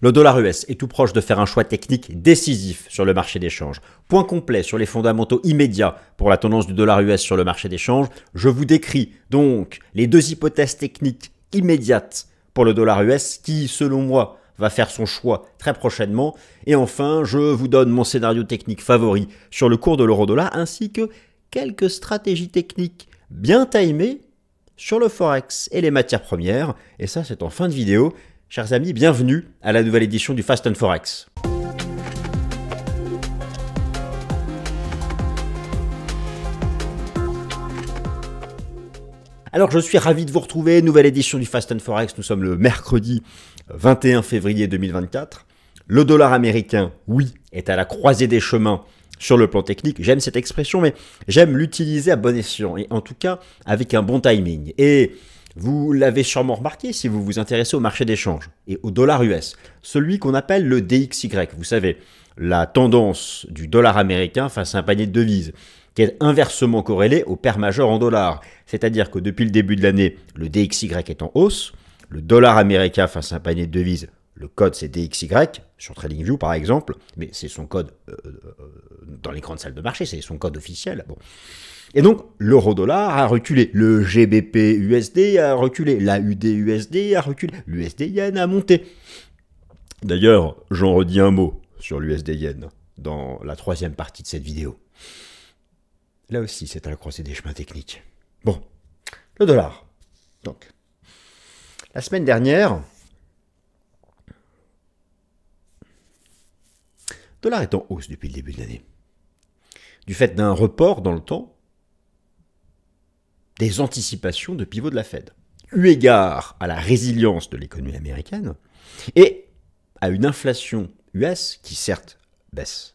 Le dollar US est tout proche de faire un choix technique décisif sur le marché des changes. Point complet sur les fondamentaux immédiats pour la tendance du dollar US sur le marché des changes. Je vous décris donc les deux hypothèses techniques immédiates pour le dollar US qui, selon moi, va faire son choix très prochainement. Et enfin, je vous donne mon scénario technique favori sur le cours de l'euro-dollar ainsi que quelques stratégies techniques bien timées sur le Forex et les matières premières. Et ça, c'est en fin de vidéo. Chers amis, bienvenue à la nouvelle édition du Fast and Forex. Alors, je suis ravi de vous retrouver, nouvelle édition du Fast and Forex. Nous sommes le mercredi 21 février 2024. Le dollar américain, oui, est à la croisée des chemins sur le plan technique. J'aime cette expression, mais j'aime l'utiliser à bon escient et en tout cas avec un bon timing. Et vous l'avez sûrement remarqué si vous vous intéressez au marché des changes et au dollar US, celui qu'on appelle le DXY. Vous savez, la tendance du dollar américain face à un panier de devises qui est inversement corrélé au pair majeur en dollars. C'est-à-dire que depuis le début de l'année, le DXY est en hausse, le dollar américain face à un panier de devises, le code c'est DXY, sur TradingView par exemple, mais c'est son code dans les grandes salles de marché, c'est son code officiel. Bon. Et donc, l'euro-dollar a reculé, le GBP-USD a reculé, l'AUD-USD a reculé, l'USD-Yen a monté. D'ailleurs, j'en redis un mot sur l'USD-Yen dans la troisième partie de cette vidéo. Là aussi, c'est à la croisée des chemins techniques. Bon, le dollar. Donc, la semaine dernière, le dollar est en hausse depuis le début de l'année. Du fait d'un report dans le temps des anticipations de pivot de la Fed, eu égard à la résilience de l'économie américaine et à une inflation US qui certes baisse,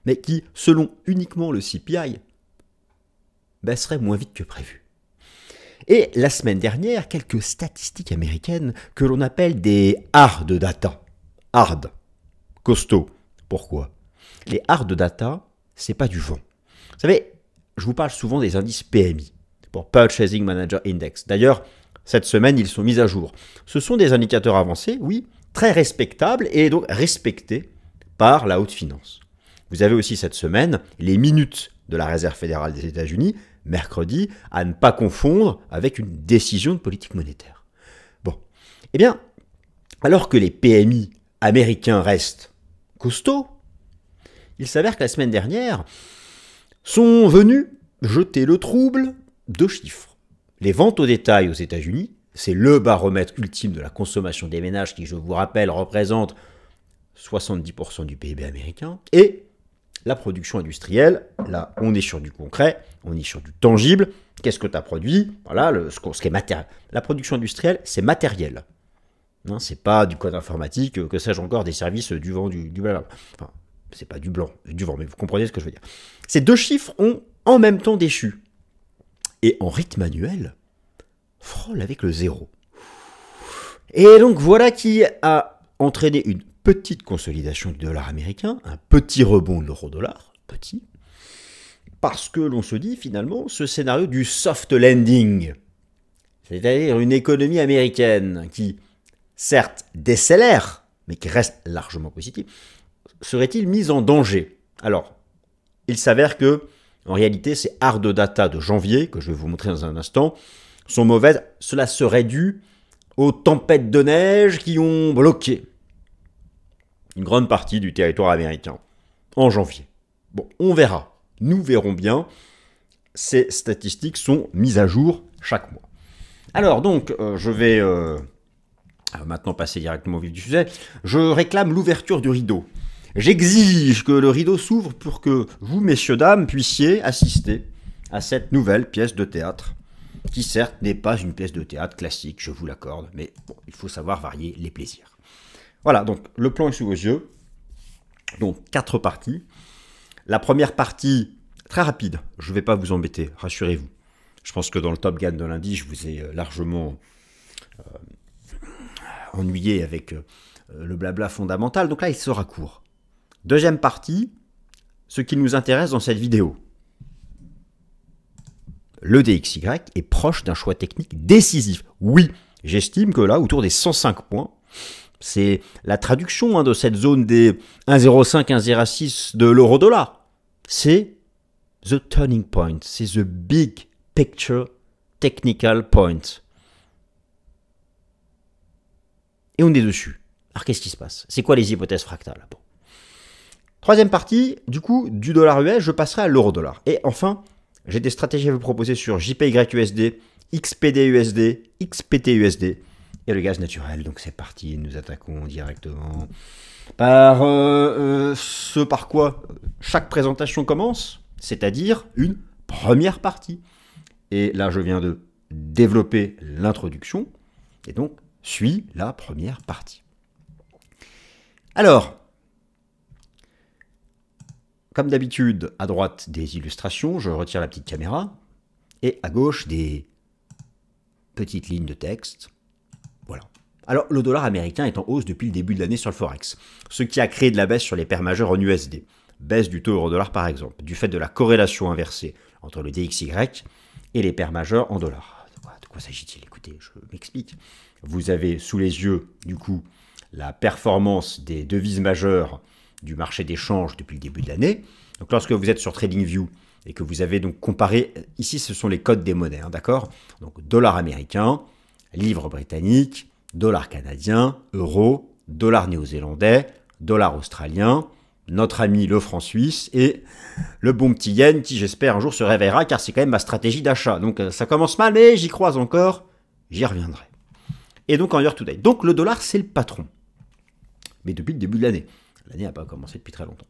mais qui, selon uniquement le CPI, baisserait moins vite que prévu. Et la semaine dernière, quelques statistiques américaines que l'on appelle des hard data. Hard, costaud. Pourquoi? Les hard data, c'est pas du vent. Vous savez, je vous parle souvent des indices PMI, pour Purchasing Manager Index. D'ailleurs, cette semaine, ils sont mis à jour. Ce sont des indicateurs avancés, oui, très respectables et donc respectés par la haute finance. Vous avez aussi cette semaine les minutes de la Réserve fédérale des États-Unis, mercredi, à ne pas confondre avec une décision de politique monétaire. Bon, eh bien, alors que les PMI américains restent costauds, il s'avère que la semaine dernière sont venus jeter le trouble de chiffres. Les ventes au détail aux États-Unis, c'est le baromètre ultime de la consommation des ménages qui, je vous rappelle, représente 70% du PIB américain, et la production industrielle, là on est sur du concret, on est sur du tangible. Qu'est-ce que tu as produit? Voilà, ce qui est matériel. La production industrielle, c'est matériel. Hein, c'est pas du code informatique, que sais-je encore, des services, du vent, du blablabla. Enfin, c'est pas du blanc, du vent, mais vous comprenez ce que je veux dire. Ces deux chiffres ont en même temps déchu. Et en rythme annuel, frôle avec le zéro. Et donc voilà qui a entraîné une petite consolidation du dollar américain, un petit rebond de l'euro-dollar, petit, parce que l'on se dit finalement ce scénario du soft landing, c'est-à-dire une économie américaine qui, certes, décélère, mais qui reste largement positive, serait-il mise en danger? Alors, il s'avère que, en réalité, ces hard data de janvier, que je vais vous montrer dans un instant, sont mauvaises. Cela serait dû aux tempêtes de neige qui ont bloqué une grande partie du territoire américain en janvier. Bon, on verra. Nous verrons bien. Ces statistiques sont mises à jour chaque mois. Alors donc, je vais maintenant passer directement au vif du sujet. Je réclame l'ouverture du rideau. J'exige que le rideau s'ouvre pour que vous, messieurs, dames, puissiez assister à cette nouvelle pièce de théâtre, qui certes n'est pas une pièce de théâtre classique, je vous l'accorde, mais bon, il faut savoir varier les plaisirs. Voilà, donc le plan est sous vos yeux. Donc 4 parties. La première partie, très rapide, je ne vais pas vous embêter, rassurez-vous. Je pense que dans le Top Gun de lundi, je vous ai largement ennuyé avec le blabla fondamental. Donc là, il sera court. Deuxième partie, ce qui nous intéresse dans cette vidéo. Le DXY est proche d'un choix technique décisif. Oui, j'estime que là, autour des 105 points, C'est la traduction de cette zone des 1,05, 1,06 de l'euro-dollar. C'est the turning point, c'est the big picture technical point. Et on est dessus. Alors qu'est-ce qui se passe? C'est quoi les hypothèses fractales? Bon. Troisième partie, du coup, du dollar US, je passerai à l'euro-dollar. Et enfin, j'ai des stratégies à vous proposer sur JPYUSD, XPDUSD, XPTUSD et le gaz naturel. Donc c'est parti, nous attaquons directement par ce par quoi chaque présentation commence, c'est-à-dire une première partie. Et là, je viens de développer l'introduction, et donc suit la première partie. Alors, comme d'habitude, à droite des illustrations, je retire la petite caméra, et à gauche des petites lignes de texte. Voilà. Alors, le dollar américain est en hausse depuis le début de l'année sur le Forex, ce qui a créé de la baisse sur les paires majeures en USD. Baisse du taux euro-dollar par exemple, du fait de la corrélation inversée entre le DXY et les paires majeures en dollars. De quoi s'agit-il? Écoutez, je m'explique. Vous avez sous les yeux, du coup, la performance des devises majeures du marché d'échange depuis le début de l'année. Donc, lorsque vous êtes sur TradingView et que vous avez donc comparé, ici, ce sont les codes des monnaies, d'accord? Donc, dollar américain, livre britannique, dollar canadien, euro, dollar néo-zélandais, dollar australien, notre ami le franc suisse et le bon petit yen qui j'espère un jour se réveillera car c'est quand même ma stratégie d'achat. Donc ça commence mal mais j'y crois encore, j'y reviendrai. Et donc en year to date. Donc le dollar c'est le patron. Mais depuis le début de l'année. L'année n'a pas commencé depuis très longtemps.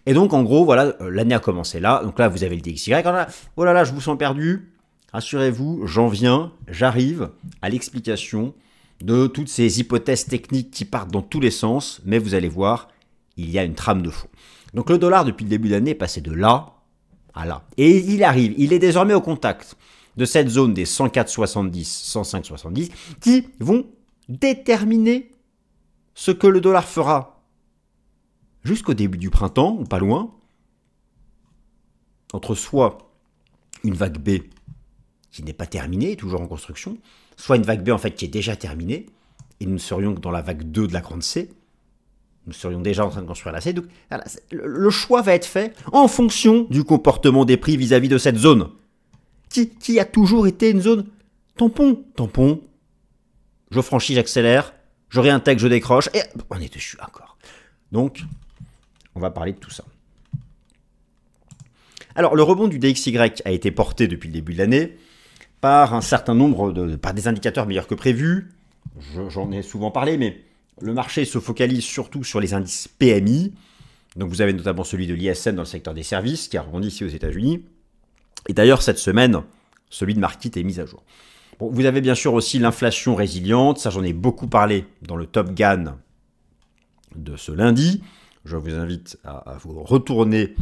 Et donc en gros voilà, l'année a commencé là. Donc là vous avez le DXY. Oh là là je vous sens perdu. Rassurez-vous, j'en viens, j'arrive à l'explication de toutes ces hypothèses techniques qui partent dans tous les sens. Mais vous allez voir, il y a une trame de fond. Donc le dollar, depuis le début de l'année, est passé de là à là. Et il arrive, il est désormais au contact de cette zone des 104,70, 105,70 qui vont déterminer ce que le dollar fera jusqu'au début du printemps, ou pas loin, entre soit une vague B qui n'est pas terminée, toujours en construction, soit une vague B en fait qui est déjà terminée, et nous serions dans la vague 2 de la grande C. Nous serions déjà en train de construire la C. Donc, voilà, le choix va être fait en fonction du comportement des prix vis-à-vis de cette zone, qui a toujours été une zone tampon. Tampon, je franchis, j'accélère, je réintègre, je décroche, et on est dessus encore. Donc, on va parler de tout ça. Alors, le rebond du DXY a été porté depuis le début de l'année par un certain nombre par des indicateurs meilleurs que prévu. J'en ai souvent parlé, mais le marché se focalise surtout sur les indices PMI. Donc vous avez notamment celui de l'ISM dans le secteur des services, qui a rebondi ici aux États-Unis. Et d'ailleurs, cette semaine, celui de Markit est mis à jour. Bon, vous avez bien sûr aussi l'inflation résiliente. Ça, j'en ai beaucoup parlé dans le Top Gun de ce lundi. Je vous invite à vous retourner,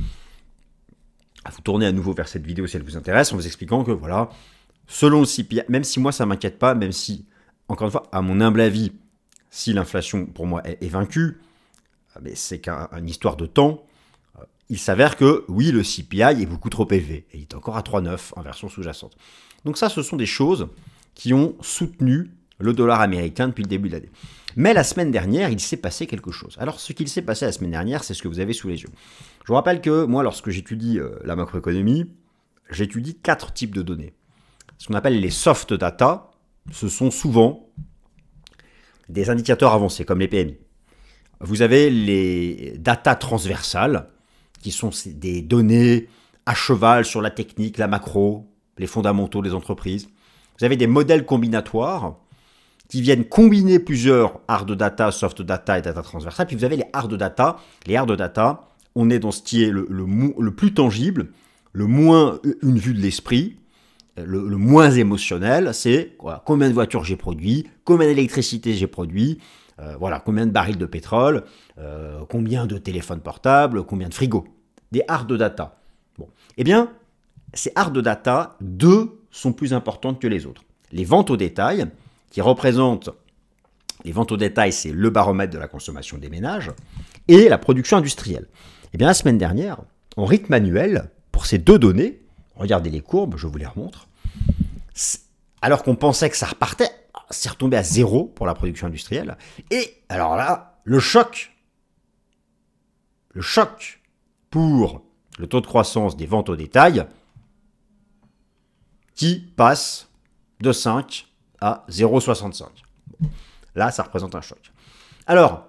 à vous tourner à nouveau vers cette vidéo si elle vous intéresse, en vous expliquant que voilà, selon le CPI, même si moi ça ne m'inquiète pas, même si, encore une fois, à mon humble avis, si l'inflation, pour moi, est vaincue, mais c'est qu'une histoire de temps, il s'avère que, oui, le CPI est beaucoup trop élevé. Et il est encore à 3,9 en version sous-jacente. Donc ça, ce sont des choses qui ont soutenu le dollar américain depuis le début de l'année. Mais la semaine dernière, il s'est passé quelque chose. Alors, ce qu'il s'est passé la semaine dernière, c'est ce que vous avez sous les yeux. Je vous rappelle que, moi, lorsque j'étudie la macroéconomie, j'étudie 4 types de données. Ce qu'on appelle les soft data, ce sont souvent des indicateurs avancés, comme les PMI. Vous avez les data transversales, qui sont des données à cheval sur la technique, la macro, les fondamentaux des entreprises. Vous avez des modèles combinatoires qui viennent combiner plusieurs hard data, soft data et data transversales. Puis vous avez les hard data. Les hard data, on est dans ce qui est le plus tangible, le moins une vue de l'esprit, le moins émotionnel, c'est voilà, combien de voitures j'ai produit, combien d'électricité j'ai produit, voilà, combien de barils de pétrole, combien de téléphones portables, combien de frigos. Des hard data. Bon. Eh bien, ces hard data, 2 sont plus importantes que les autres. Les ventes au détail, qui représentent, les ventes au détail, c'est le baromètre de la consommation des ménages, et la production industrielle. Eh bien, la semaine dernière, en rythme annuel, pour ces 2 données, regardez les courbes, je vous les remontre. Alors qu'on pensait que ça repartait, c'est retombé à 0 pour la production industrielle. Et alors là, le choc pour le taux de croissance des ventes au détail qui passe de 5 à 0,65. Là, ça représente un choc. Alors,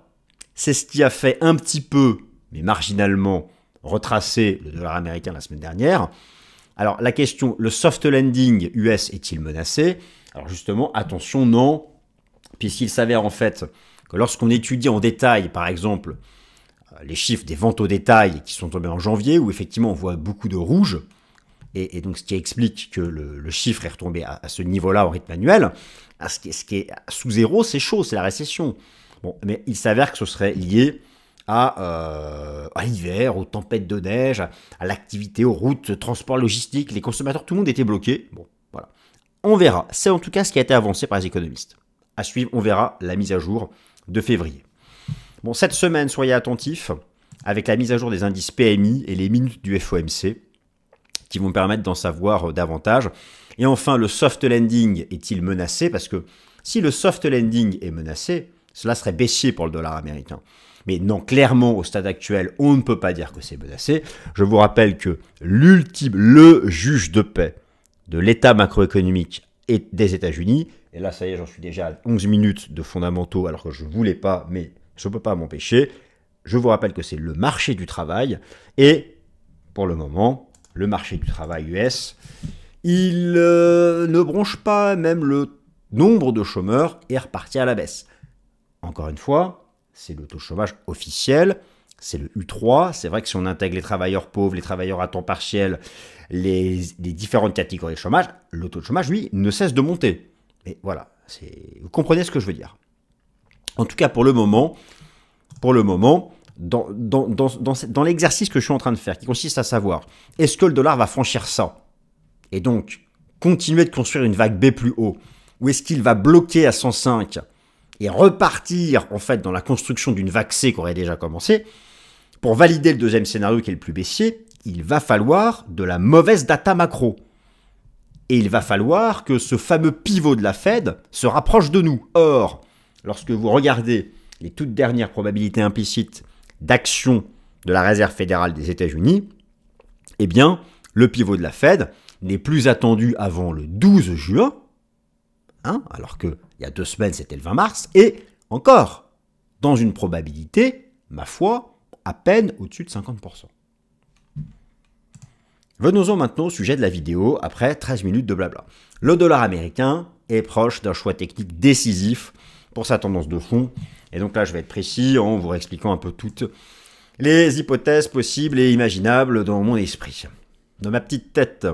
c'est ce qui a fait un petit peu, mais marginalement, retracer le dollar américain la semaine dernière. Alors, la question, le soft landing US est-il menacé? Alors justement, attention, non, puisqu'il s'avère en fait que lorsqu'on étudie en détail, par exemple, les chiffres des ventes au détail qui sont tombés en janvier, où effectivement on voit beaucoup de rouge, et donc ce qui explique que le chiffre est retombé à ce niveau-là au rythme annuel, ce qui est sous 0, c'est chaud, c'est la récession. Bon, mais il s'avère que ce serait lié à l'hiver, aux tempêtes de neige, à l'activité, aux routes, transport logistique, les consommateurs, tout le monde était bloqué. Bon, voilà. On verra. C'est en tout cas ce qui a été avancé par les économistes. À suivre, on verra la mise à jour de février. Bon, cette semaine, soyez attentifs avec la mise à jour des indices PMI et les minutes du FOMC qui vont permettre d'en savoir davantage. Et enfin, le soft landing est-il menacé? Parce que si le soft landing est menacé, cela serait baissier pour le dollar américain. Mais non, clairement, au stade actuel, on ne peut pas dire que c'est menacé. Je vous rappelle que le juge de paix de l'état macroéconomique des États-Unis, et là, ça y est, j'en suis déjà à 11 minutes de fondamentaux, alors que je ne voulais pas, mais je ne peux pas m'empêcher. Je vous rappelle que c'est le marché du travail, et pour le moment, le marché du travail US, il ne bronche pas, même le nombre de chômeurs est reparti à la baisse. Encore une fois, c'est le taux de chômage officiel, c'est le U3. C'est vrai que si on intègre les travailleurs pauvres, les travailleurs à temps partiel, les différentes catégories de chômage, le taux de chômage, lui, ne cesse de monter. Mais voilà, vous comprenez ce que je veux dire. En tout cas, pour le moment, dans l'exercice que je suis en train de faire, qui consiste à savoir, est-ce que le dollar va franchir ça et donc continuer de construire une vague B plus haut, ou est-ce qu'il va bloquer à 105 et repartir en fait dans la construction d'une vague C qui aurait déjà commencé? Pour valider le deuxième scénario qui est le plus baissier, il va falloir de la mauvaise data macro. Et il va falloir que ce fameux pivot de la Fed se rapproche de nous. Or, lorsque vous regardez les toutes dernières probabilités implicites d'action de la Réserve fédérale des États-Unis, eh bien, le pivot de la Fed n'est plus attendu avant le 12 juin, alors qu'il y a 2 semaines, c'était le 20 mars, et encore, dans une probabilité, ma foi, à peine au-dessus de 50%. Venons-en maintenant au sujet de la vidéo, après 13 minutes de blabla. Le dollar américain est proche d'un choix technique décisif pour sa tendance de fond, et donc là je vais être précis en vous expliquant un peu toutes les hypothèses possibles et imaginables dans mon esprit, dans ma petite tête.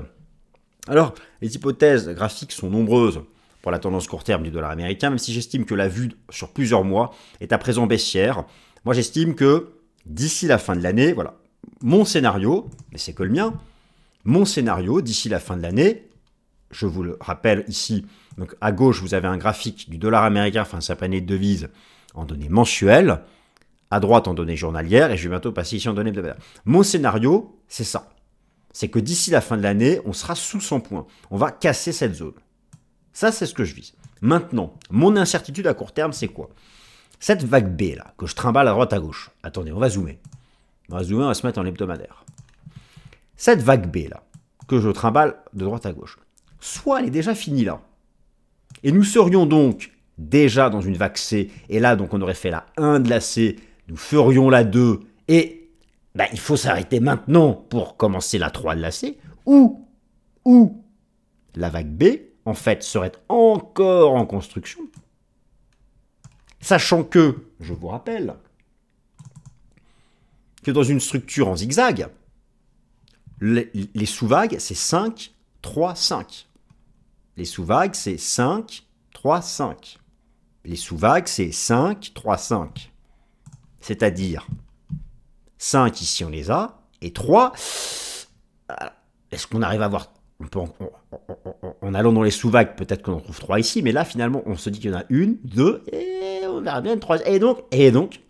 Alors, les hypothèses graphiques sont nombreuses pour la tendance court terme du dollar américain, même si j'estime que la vue sur plusieurs mois est à présent baissière. Moi j'estime que d'ici la fin de l'année, voilà, mon scénario, mais c'est que le mien, mon scénario d'ici la fin de l'année, je vous le rappelle ici, donc à gauche vous avez un graphique du dollar américain face à sa panier de devises en données mensuelles, à droite en données journalières, et je vais bientôt passer ici en données hebdomadaires. Mon scénario, c'est ça. C'est que d'ici la fin de l'année, on sera sous 100 points. On va casser cette zone. Ça, c'est ce que je vise. Maintenant, mon incertitude à court terme, c'est quoi? Cette vague B, là, que je trimballe à droite à gauche. Attendez, on va zoomer. On va se mettre en hebdomadaire. Cette vague B, là, que je trimballe de droite à gauche, soit elle est déjà finie là. Et nous serions donc déjà dans une vague C, et là, donc, on aurait fait la 1 de la C, nous ferions la 2, et il faut s'arrêter maintenant pour commencer la 3 de la C, ou la vague B, en fait, serait encore en construction, sachant que, je vous rappelle, que dans une structure en zigzag, les sous-vagues, c'est 5, 3, 5. Les sous-vagues, c'est 5, 3, 5. Les sous-vagues, c'est 5, 3, 5. C'est-à-dire 5, ici, on les a, et 3, est-ce qu'on arrive à voir, en allant dans les sous-vagues, peut-être qu'on en trouve 3 ici, mais là, finalement, on se dit qu'il y en a 1, 2, et on verra bien une 3. Et donc,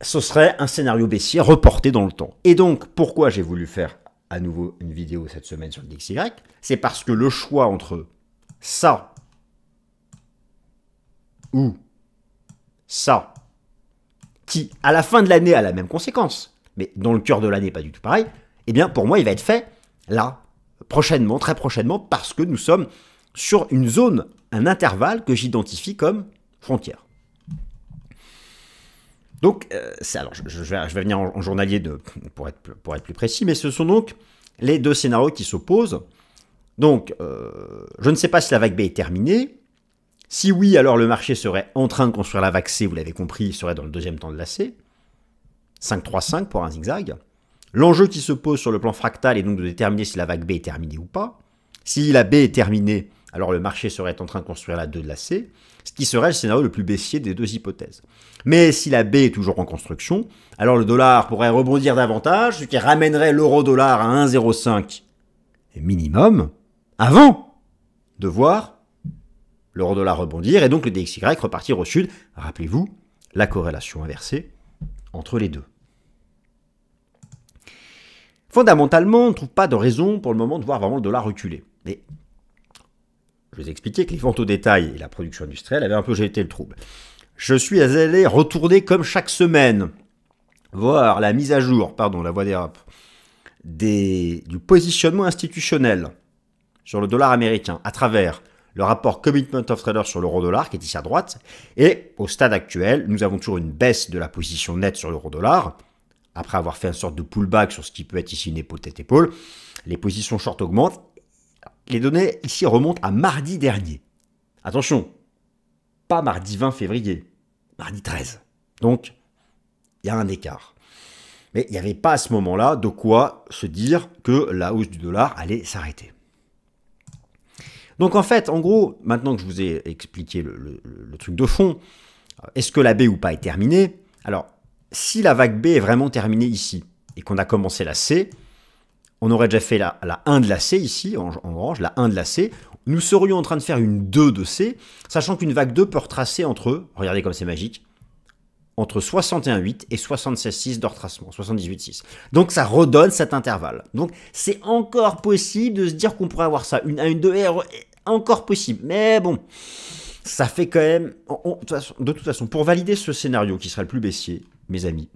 ce serait un scénario baissier reporté dans le temps. Et donc, pourquoi j'ai voulu faire à nouveau une vidéo cette semaine sur le DXY? C'est parce que le choix entre ça ou ça, qui à la fin de l'année a la même conséquence, mais dans le cœur de l'année pas du tout pareil, eh bien pour moi il va être fait là, prochainement, très prochainement, parce que nous sommes sur une zone, un intervalle que j'identifie comme frontière. Donc, alors je vais venir en journalier pour être plus précis, mais ce sont donc les deux scénarios qui s'opposent. Donc, je ne sais pas si la vague B est terminée. Si oui, alors le marché serait en train de construire la vague C, vous l'avez compris, il serait dans le deuxième temps de la C. 5-3-5 pour un zigzag. L'enjeu qui se pose sur le plan fractal est donc de déterminer si la vague B est terminée ou pas. Si la B est terminée, alors le marché serait en train de construire la 2 de la C, ce qui serait le scénario le plus baissier des deux hypothèses. Mais si la B est toujours en construction, alors le dollar pourrait rebondir davantage, ce qui ramènerait l'euro-dollar à 1,05 minimum, avant de voir l'euro-dollar rebondir et donc le DXY repartir au sud. Rappelez-vous la corrélation inversée entre les deux. Fondamentalement, on ne trouve pas de raison pour le moment de voir vraiment le dollar reculer. Mais je vous ai expliqué que les ventes au détail et la production industrielle avaient un peu jeté le trouble. Je suis allé retourner comme chaque semaine, voir la mise à jour, la voie d'Europe, du positionnement institutionnel sur le dollar américain à travers le rapport Commitment of Traders sur l'euro-dollar qui est ici à droite. Et au stade actuel, nous avons toujours une baisse de la position nette sur l'euro-dollar. Après avoir fait une sorte de pullback sur ce qui peut être ici une épaule tête-épaule, les positions short augmentent. Les données ici remontent à mardi dernier. Attention, pas mardi 20 février, mardi 13. Donc, il y a un écart. Mais il n'y avait pas à ce moment-là de quoi se dire que la hausse du dollar allait s'arrêter. Donc en fait, en gros, maintenant que je vous ai expliqué le truc de fond, est-ce que la B ou pas est terminée? Alors, si la vague B est vraiment terminée ici, et qu'on a commencé la C, on aurait déjà fait la 1 de la C ici, en orange, la 1 de la C, nous serions en train de faire une 2 de C, sachant qu'une vague 2 peut retracer entre, regardez comme c'est magique, entre 61,8 et 76,6 de retracement, 78,6. Donc ça redonne cet intervalle. Donc c'est encore possible de se dire qu'on pourrait avoir ça, une 1, une 2, encore possible. Mais bon, ça fait quand même, de toute façon, pour valider ce scénario qui serait le plus baissier, mes amis,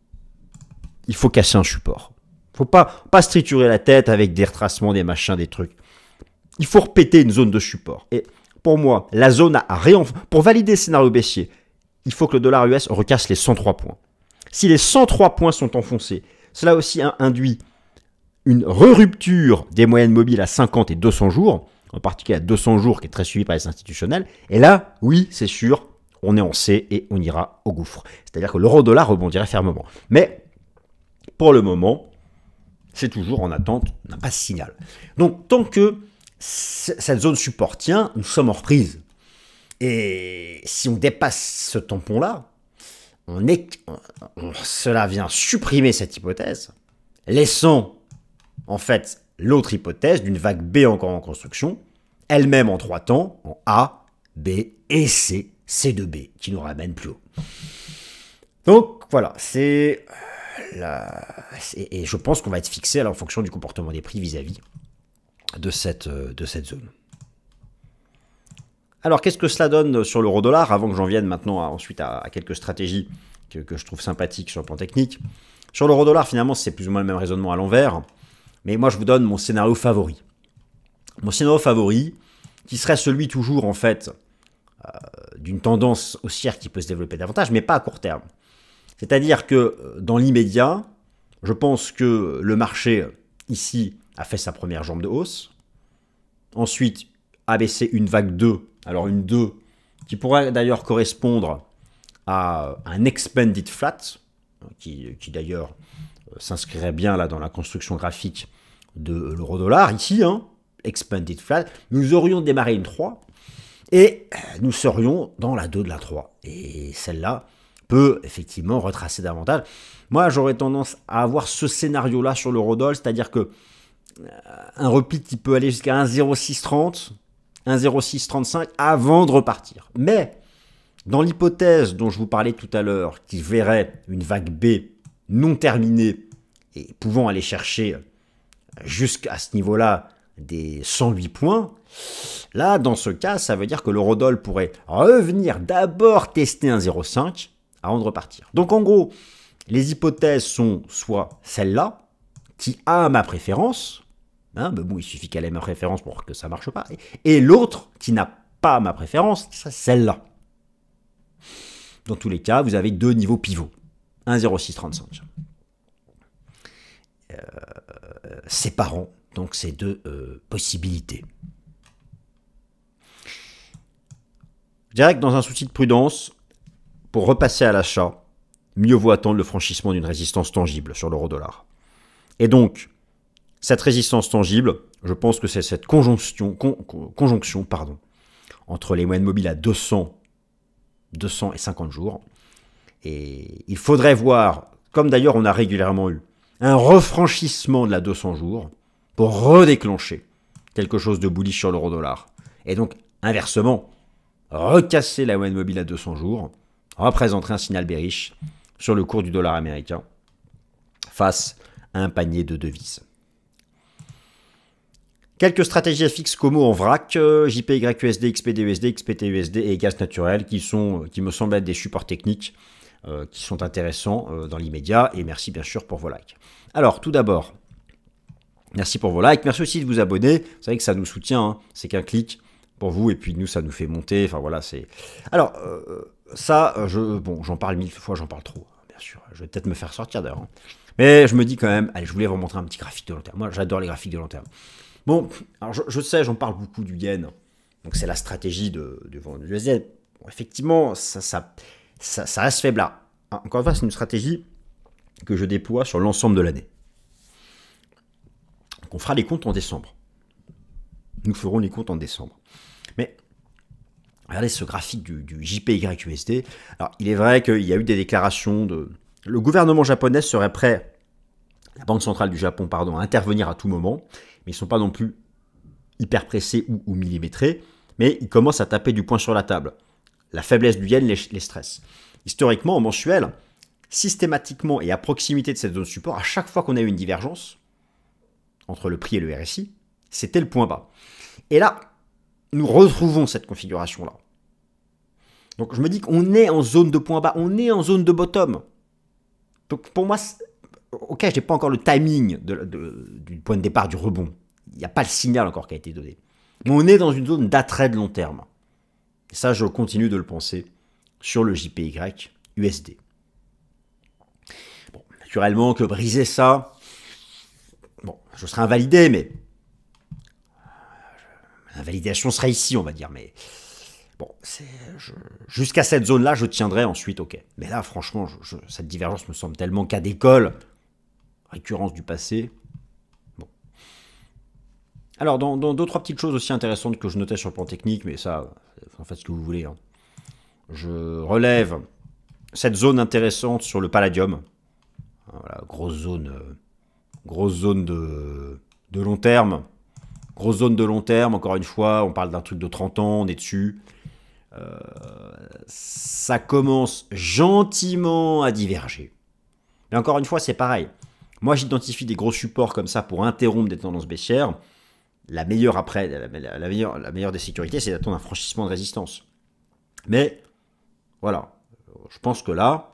il faut casser un support. Il ne faut pas se triturer la tête avec des retracements, des machins, des trucs. Il faut repéter une zone de support. Et pour moi, la zone a rien. Pour valider le scénario baissier, il faut que le dollar US recasse les 103 points. Si les 103 points sont enfoncés, cela aussi induit une rupture des moyennes mobiles à 50 et 200 jours, en particulier à 200 jours qui est très suivi par les institutionnels. Et là, oui, c'est sûr, on est en C et on ira au gouffre. C'est-à-dire que l'euro-dollar rebondirait fermement. Mais pour le moment, c'est toujours en attente d'un pas de signal. Donc, tant que cette zone support tient, nous sommes en reprise. Et si on dépasse ce tampon-là, cela vient supprimer cette hypothèse, laissant en fait l'autre hypothèse d'une vague B encore en construction, elle-même en 3 temps, en A, B et C, C2B, qui nous ramène plus haut. Donc voilà, et je pense qu'on va être fixé en fonction du comportement des prix vis-à-vis de cette zone. Alors, qu'est-ce que cela donne sur l'euro-dollar, avant que j'en vienne maintenant ensuite à quelques stratégies que je trouve sympathiques sur le plan technique. Sur l'euro-dollar, finalement, c'est plus ou moins le même raisonnement à l'envers, mais moi, je vous donne mon scénario favori. Mon scénario favori, qui serait celui toujours, en fait, d'une tendance haussière qui peut se développer davantage, mais pas à court terme. C'est-à-dire que, dans l'immédiat, je pense que le marché, ici, a fait sa première jambe de hausse. Ensuite, a baissé une vague 2, alors une 2 qui pourrait d'ailleurs correspondre à un expanded flat, qui d'ailleurs s'inscrirait bien là dans la construction graphique de l'euro-dollar, ici, expanded flat. Nous aurions démarré une 3 et nous serions dans la 2 de la 3. Et celle-là peut effectivement retracer davantage. Moi, j'aurais tendance à avoir ce scénario-là sur l'euro-dollar, c'est-à-dire que un repli qui peut aller jusqu'à 1,0630, 1,0635 avant de repartir. Mais dans l'hypothèse dont je vous parlais tout à l'heure, qui verrait une vague B non terminée et pouvant aller chercher jusqu'à ce niveau-là des 108 points, là, dans ce cas, ça veut dire que l'eurodoll pourrait revenir d'abord tester un 0,5 avant de repartir. Donc en gros, les hypothèses sont soit celle-là, qui a ma préférence, hein, mais bon, il suffit qu'elle ait ma préférence pour que ça ne marche pas, et l'autre qui n'a pas ma préférence, c'est celle-là. Dans tous les cas, vous avez deux niveaux pivots, 1,0635. Séparant donc ces deux possibilités. Je dirais que dans un souci de prudence, pour repasser à l'achat, mieux vaut attendre le franchissement d'une résistance tangible sur l'euro-dollar. Et donc, cette résistance tangible, je pense que c'est cette conjonction entre les moyennes mobiles à 200 et 50 jours. Et il faudrait voir, comme d'ailleurs on a régulièrement eu, un refranchissement de la 200 jours pour redéclencher quelque chose de bullish sur l'euro-dollar. Et donc, inversement, recasser la moyenne mobile à 200 jours représenterait un signal bearish sur le cours du dollar américain face à un panier de devises. Quelques stratégies FX Como en vrac, JPYUSD, XPDUSD, XPTUSD et gaz naturel qui me semblent être des supports techniques qui sont intéressants dans l'immédiat. Et merci bien sûr pour vos likes. Alors tout d'abord, merci pour vos likes. Merci aussi de vous abonner. Vous savez que ça nous soutient. Hein. C'est qu'un clic pour vous et puis nous ça nous fait monter. Enfin voilà, c'est. Alors j'en parle 1000 fois, j'en parle trop. Bien sûr, je vais peut-être me faire sortir d'ailleurs. Hein. Mais je me dis quand même, allez, je voulais vous montrer un petit graphique de long terme. Moi j'adore les graphiques de long terme. Bon, alors je sais, j'en parle beaucoup du yen. Donc c'est la stratégie de vendre du USD. Bon, effectivement, ça reste faible là. Encore une fois, c'est une stratégie que je déploie sur l'ensemble de l'année. Donc on fera les comptes en décembre. Nous ferons les comptes en décembre. Mais regardez ce graphique du JPYUSD. Alors il est vrai qu'il y a eu des déclarations de... Le gouvernement japonais serait prêt, la Banque centrale du Japon, pardon, à intervenir à tout moment. Mais ils ne sont pas non plus hyper pressés ou millimétrés, mais ils commencent à taper du poing sur la table. La faiblesse du yen les stresse. Historiquement, en mensuel, systématiquement et à proximité de cette zone support, à chaque fois qu'on a eu une divergence entre le prix et le RSI, c'était le point bas. Et là, nous retrouvons cette configuration-là. Donc je me dis qu'on est en zone de point bas, on est en zone de bottom. Donc pour moi, ok, je n'ai pas encore le timing du point de départ du rebond. Il n'y a pas le signal encore qui a été donné. Mais on est dans une zone d'attrait de long terme. Et ça, je continue de le penser sur le JPY-USD. Bon, naturellement, que briser ça, bon, je serai invalidé, mais l'invalidation serait ici, on va dire. Mais bon, jusqu'à cette zone-là, je tiendrai ensuite, ok. Mais là, franchement, cette divergence me semble tellement cas d'école. Récurrence du passé. Bon. Alors, dans deux, trois petites choses aussi intéressantes que je notais sur le plan technique, mais ça, en fait, ce que vous voulez. Hein. Je relève cette zone intéressante sur le palladium. Voilà, grosse zone de long terme. Grosse zone de long terme, encore une fois, on parle d'un truc de 30 ans, on est dessus. Ça commence gentiment à diverger. Mais encore une fois, c'est pareil. Moi, j'identifie des gros supports comme ça pour interrompre des tendances baissières. La meilleure des sécurités, c'est d'attendre un franchissement de résistance. Mais, voilà. Je pense que là,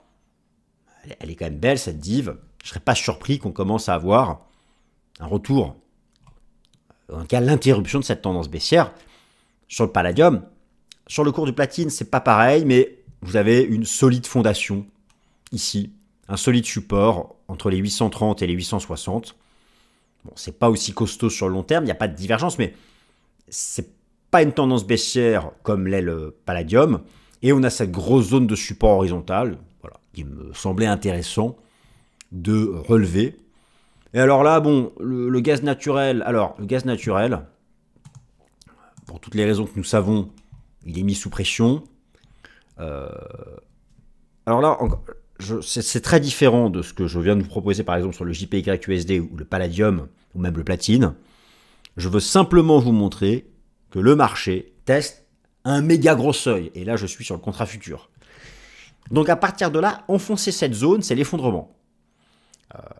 elle est quand même belle, cette div. Je ne serais pas surpris qu'on commence à avoir un retour. En cas, l'interruption de cette tendance baissière sur le palladium. Sur le cours du platine, c'est pas pareil, mais vous avez une solide fondation ici. Un solide support entre les 830 et les 860. Bon, c'est pas aussi costaud sur le long terme, il n'y a pas de divergence, mais c'est pas une tendance baissière comme l'est le palladium. Et on a cette grosse zone de support horizontal, voilà, qui me semblait intéressant de relever. Et alors là, bon, le gaz naturel, pour toutes les raisons que nous savons, il est mis sous pression. Alors là, c'est très différent de ce que je viens de vous proposer, par exemple, sur le JPY-USD ou le palladium, ou même le platine. Je veux simplement vous montrer que le marché teste un méga gros seuil. Et là, je suis sur le contrat futur. Donc, à partir de là, enfoncer cette zone, c'est l'effondrement.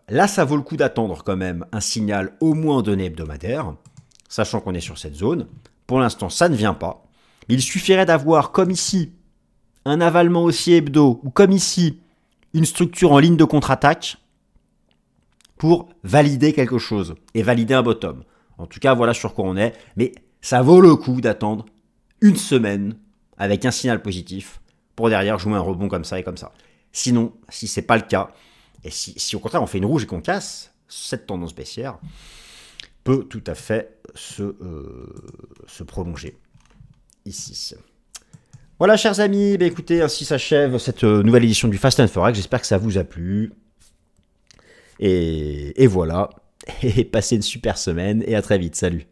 Là, ça vaut le coup d'attendre quand même un signal au moins en données hebdomadaires. sachant qu'on est sur cette zone. Pour l'instant, ça ne vient pas. Il suffirait d'avoir, comme ici, un avalement haussier hebdo, ou comme ici, une structure en ligne de contre-attaque pour valider quelque chose et valider un bottom. En tout cas, voilà sur quoi on est. Mais ça vaut le coup d'attendre une semaine avec un signal positif pour derrière jouer un rebond comme ça et comme ça. Sinon, si ce n'est pas le cas, et si au contraire on fait une rouge et qu'on casse, cette tendance baissière peut tout à fait se prolonger ici. Voilà, chers amis, écoutez, ainsi s'achève cette nouvelle édition du Fast and Forex. J'espère que ça vous a plu. Et voilà, et passez une super semaine et à très vite, salut.